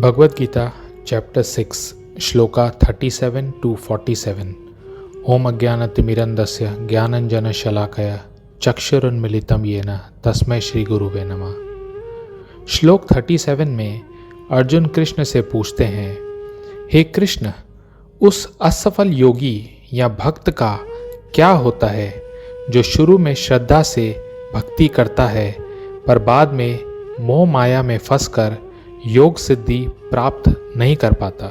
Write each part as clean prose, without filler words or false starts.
Bhagavad Gita chapter 6 shloka 37 to 47। ओम अज्ञानतिमिरन्दस्य ज्ञानञ्जनशलाकया चक्षुरुन्मीलितं येन तस्मै श्री गुरुवे नमः। श्लोक 37 में अर्जुन कृष्ण से पूछते हैं, हे कृष्ण, उस असफल योगी या भक्त का क्या होता है जो शुरू में श्रद्धा से भक्ति करता है पर बाद में मोह माया में फंसकर योग सिद्धि प्राप्त नहीं कर पाता।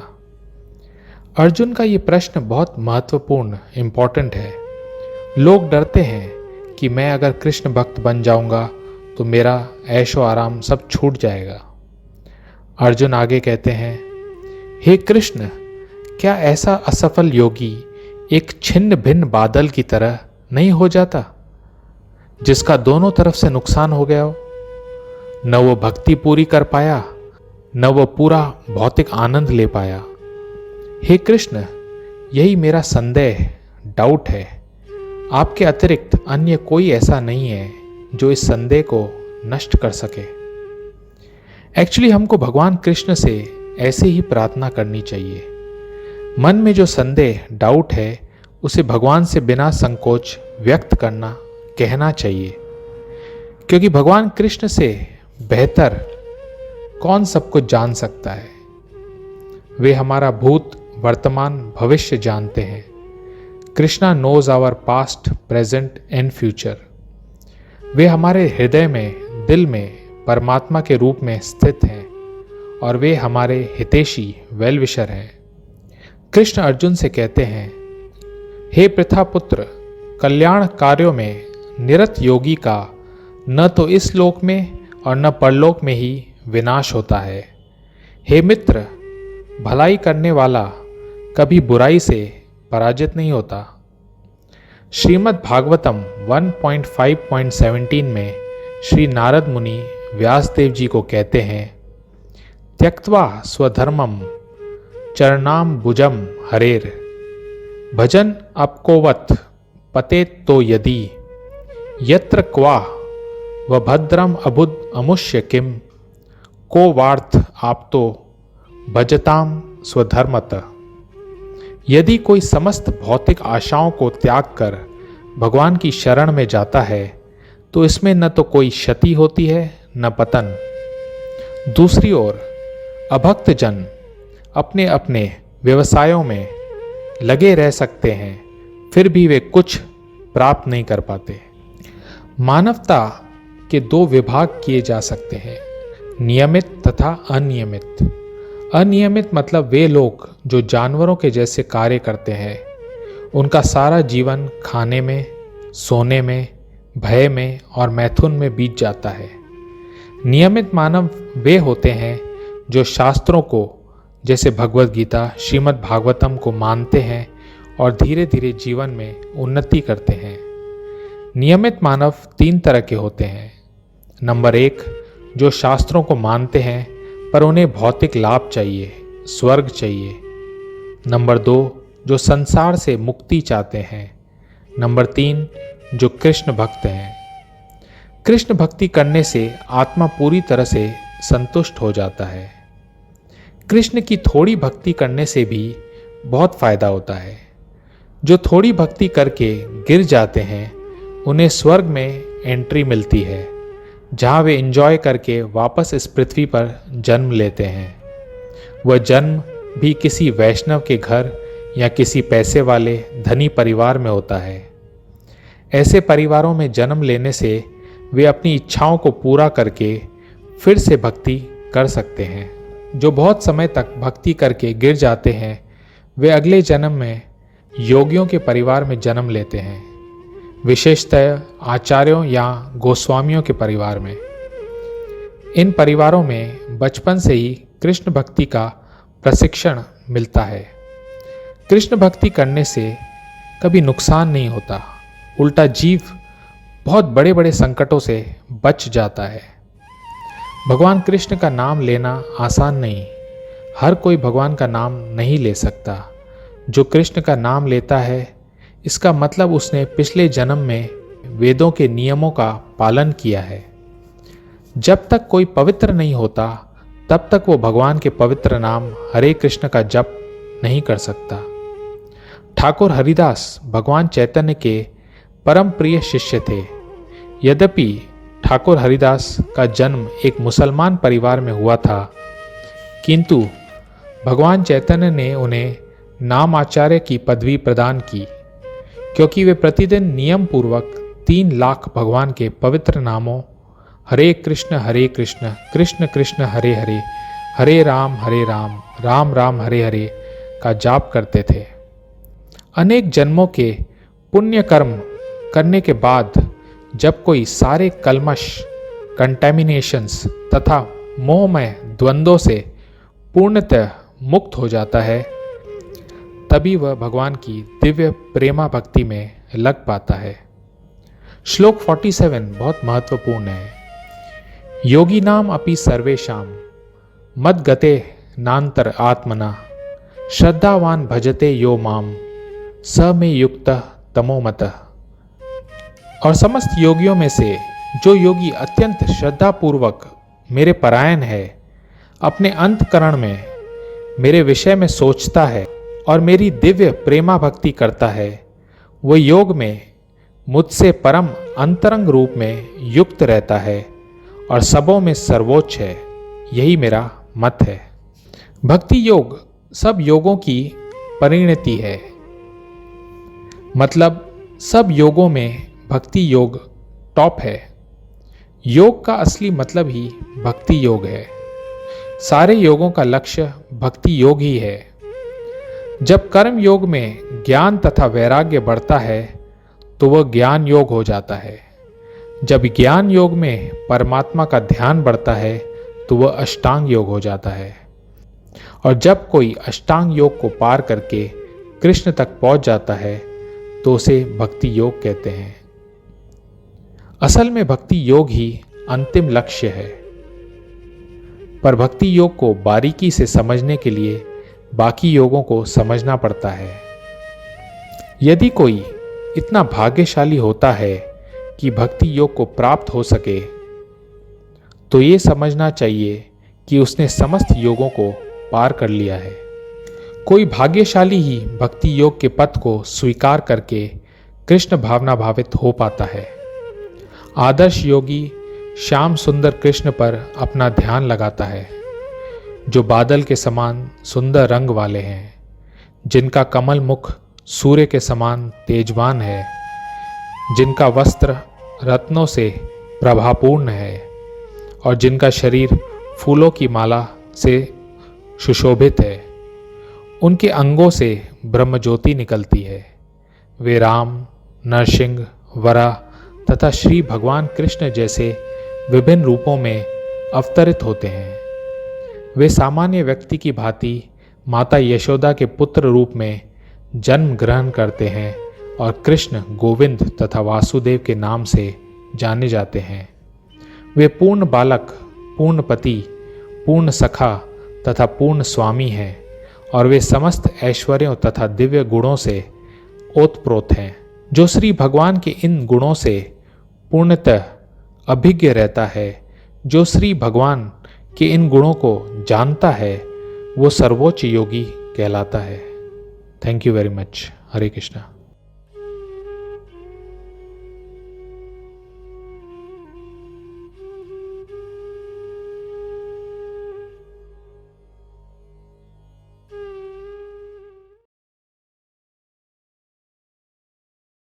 अर्जुन का ये प्रश्न बहुत महत्वपूर्ण इम्पोर्टेंट है। लोग डरते हैं कि मैं अगर कृष्ण भक्त बन जाऊंगा तो मेरा ऐशो आराम सब छूट जाएगा। अर्जुन आगे कहते हैं, हे कृष्ण, क्या ऐसा असफल योगी एक छिन्न भिन्न बादल की तरह नहीं हो जाता जिसका दोनों तरफ से नुकसान हो गया हो? न वो भक्ति पूरी कर पाया, न वो पूरा भौतिक आनंद ले पाया। हे कृष्ण, यही मेरा संदेह डाउट है। आपके अतिरिक्त अन्य कोई ऐसा नहीं है जो इस संदेह को नष्ट कर सके। एक्चुअली हमको भगवान कृष्ण से ऐसे ही प्रार्थना करनी चाहिए। मन में जो संदेह डाउट है उसे भगवान से बिना संकोच व्यक्त करना, कहना चाहिए, क्योंकि भगवान कृष्ण से बेहतर कौन सब कुछ जान सकता है। वे हमारा भूत, वर्तमान, भविष्य जानते हैं। Krishna knows our past, present and future. वे हमारे हृदय में, दिल में परमात्मा के रूप में स्थित हैं और वे हमारे हितैषी, वेल विशर हैं। कृष्ण अर्जुन से कहते हैं, हे पृथा पुत्र, कल्याण कार्यों में निरत योगी का न तो इस लोक में और न परलोक में ही विनाश होता है। हे मित्र, भलाई करने वाला कभी बुराई से पराजित नहीं होता। श्रीमद् भागवतम 1.5.17 में श्री नारद मुनि व्यासदेव जी को कहते हैं, त्यक्त्वा स्वधर्मम चरणाम भुजम हरेर भजन अपकोवत पते तो यदि यत्र क्वा व भद्रम अबुद अमुष्य किम को वार्थ आपतो भजताम स्वधर्मत। यदि कोई समस्त भौतिक आशाओं को त्याग कर भगवान की शरण में जाता है तो इसमें न तो कोई क्षति होती है न पतन। दूसरी ओर अभक्त जन अपने अपने व्यवसायों में लगे रह सकते हैं, फिर भी वे कुछ प्राप्त नहीं कर पाते। मानवता के दो विभाग किए जा सकते हैं, नियमित तथा अनियमित। अनियमित मतलब वे लोग जो जानवरों के जैसे कार्य करते हैं। उनका सारा जीवन खाने में, सोने में, भय में और मैथुन में बीत जाता है। नियमित मानव वे होते हैं जो शास्त्रों को, जैसे भगवद गीता, श्रीमद् भागवतम को मानते हैं और धीरे धीरे जीवन में उन्नति करते हैं। नियमित मानव 3 तरह के होते हैं। नंबर 1, जो शास्त्रों को मानते हैं पर उन्हें भौतिक लाभ चाहिए, स्वर्ग चाहिए। नंबर 2, जो संसार से मुक्ति चाहते हैं। नंबर 3, जो कृष्ण भक्त हैं। कृष्ण भक्ति करने से आत्मा पूरी तरह से संतुष्ट हो जाता है। कृष्ण की थोड़ी भक्ति करने से भी बहुत फायदा होता है। जो थोड़ी भक्ति करके गिर जाते हैं उन्हें स्वर्ग में एंट्री मिलती है, जहाँ वे एंजॉय करके वापस इस पृथ्वी पर जन्म लेते हैं। वह जन्म भी किसी वैष्णव के घर या किसी पैसे वाले धनी परिवार में होता है। ऐसे परिवारों में जन्म लेने से वे अपनी इच्छाओं को पूरा करके फिर से भक्ति कर सकते हैं। जो बहुत समय तक भक्ति करके गिर जाते हैं वे अगले जन्म में योगियों के परिवार में जन्म लेते हैं, विशेषतः आचार्यों या गोस्वामियों के परिवार में। इन परिवारों में बचपन से ही कृष्ण भक्ति का प्रशिक्षण मिलता है। कृष्ण भक्ति करने से कभी नुकसान नहीं होता, उल्टा जीव बहुत बड़े बड़े संकटों से बच जाता है। भगवान कृष्ण का नाम लेना आसान नहीं। हर कोई भगवान का नाम नहीं ले सकता। जो कृष्ण का नाम लेता है इसका मतलब उसने पिछले जन्म में वेदों के नियमों का पालन किया है। जब तक कोई पवित्र नहीं होता तब तक वो भगवान के पवित्र नाम हरे कृष्ण का जप नहीं कर सकता। ठाकुर हरिदास भगवान चैतन्य के परम प्रिय शिष्य थे। यद्यपि ठाकुर हरिदास का जन्म एक मुसलमान परिवार में हुआ था, किंतु भगवान चैतन्य ने उन्हें नाम आचार्य की पदवी प्रदान की, क्योंकि वे प्रतिदिन नियम पूर्वक 3 लाख भगवान के पवित्र नामों हरे कृष्ण कृष्ण कृष्ण हरे हरे, हरे राम राम राम हरे हरे का जाप करते थे। अनेक जन्मों के पुण्य कर्म करने के बाद जब कोई सारे कल्मश, कंटेमिनेशंस तथा मोहमय द्वंद्वों से पूर्णतः मुक्त हो जाता है, तभी वह भगवान की दिव्य प्रेमा भक्ति में लग पाता है। श्लोक 47 बहुत महत्वपूर्ण है। योगी नाम अपि सर्वेशाम मद्गते नान्तर आत्मना श्रद्धावान भजते यो माम स में युक्त तमोमतः। और समस्त योगियों में से जो योगी अत्यंत श्रद्धापूर्वक मेरे परायण है, अपने अंतकरण में मेरे विषय में सोचता है और मेरी दिव्य प्रेमा भक्ति करता है, वह योग में मुझसे परम अंतरंग रूप में युक्त रहता है और सबों में सर्वोच्च है। यही मेरा मत है। भक्ति योग सब योगों की परिणति है, मतलब सब योगों में भक्ति योग टॉप है। योग का असली मतलब ही भक्ति योग है। सारे योगों का लक्ष्य भक्ति योग ही है। जब कर्म योग में ज्ञान तथा वैराग्य बढ़ता है तो वह ज्ञान योग हो जाता है। जब ज्ञान योग में परमात्मा का ध्यान बढ़ता है तो वह अष्टांग योग हो जाता है। और जब कोई अष्टांग योग को पार करके कृष्ण तक पहुंच जाता है तो उसे भक्ति योग कहते हैं। असल में भक्ति योग ही अंतिम लक्ष्य है, पर भक्ति योग को बारीकी से समझने के लिए बाकी योगों को समझना पड़ता है। यदि कोई इतना भाग्यशाली होता है कि भक्ति योग को प्राप्त हो सके, तो ये समझना चाहिए कि उसने समस्त योगों को पार कर लिया है। कोई भाग्यशाली ही भक्ति योग के पथ को स्वीकार करके कृष्ण भावना भावित हो पाता है। आदर्श योगी श्याम सुंदर कृष्ण पर अपना ध्यान लगाता है, जो बादल के समान सुंदर रंग वाले हैं, जिनका कमल मुख सूर्य के समान तेजवान है, जिनका वस्त्र रत्नों से प्रभापूर्ण है और जिनका शरीर फूलों की माला से सुशोभित है। उनके अंगों से ब्रह्मज्योति निकलती है। वे राम, नरसिंह, वराह तथा श्री भगवान कृष्ण जैसे विभिन्न रूपों में अवतरित होते हैं। वे सामान्य व्यक्ति की भांति माता यशोदा के पुत्र रूप में जन्म ग्रहण करते हैं और कृष्ण, गोविंद तथा वासुदेव के नाम से जाने जाते हैं। वे पूर्ण बालक, पूर्ण पति, पूर्ण सखा तथा पूर्ण स्वामी हैं और वे समस्त ऐश्वर्यों तथा दिव्य गुणों से ओतप्रोत हैं। जो श्री भगवान के इन गुणों से पूर्णतः अभिज्ञ रहता है, जो श्री भगवान के इन गुणों को जानता है, वो सर्वोच्च योगी कहलाता है। Thank you very much. Hare Krishna.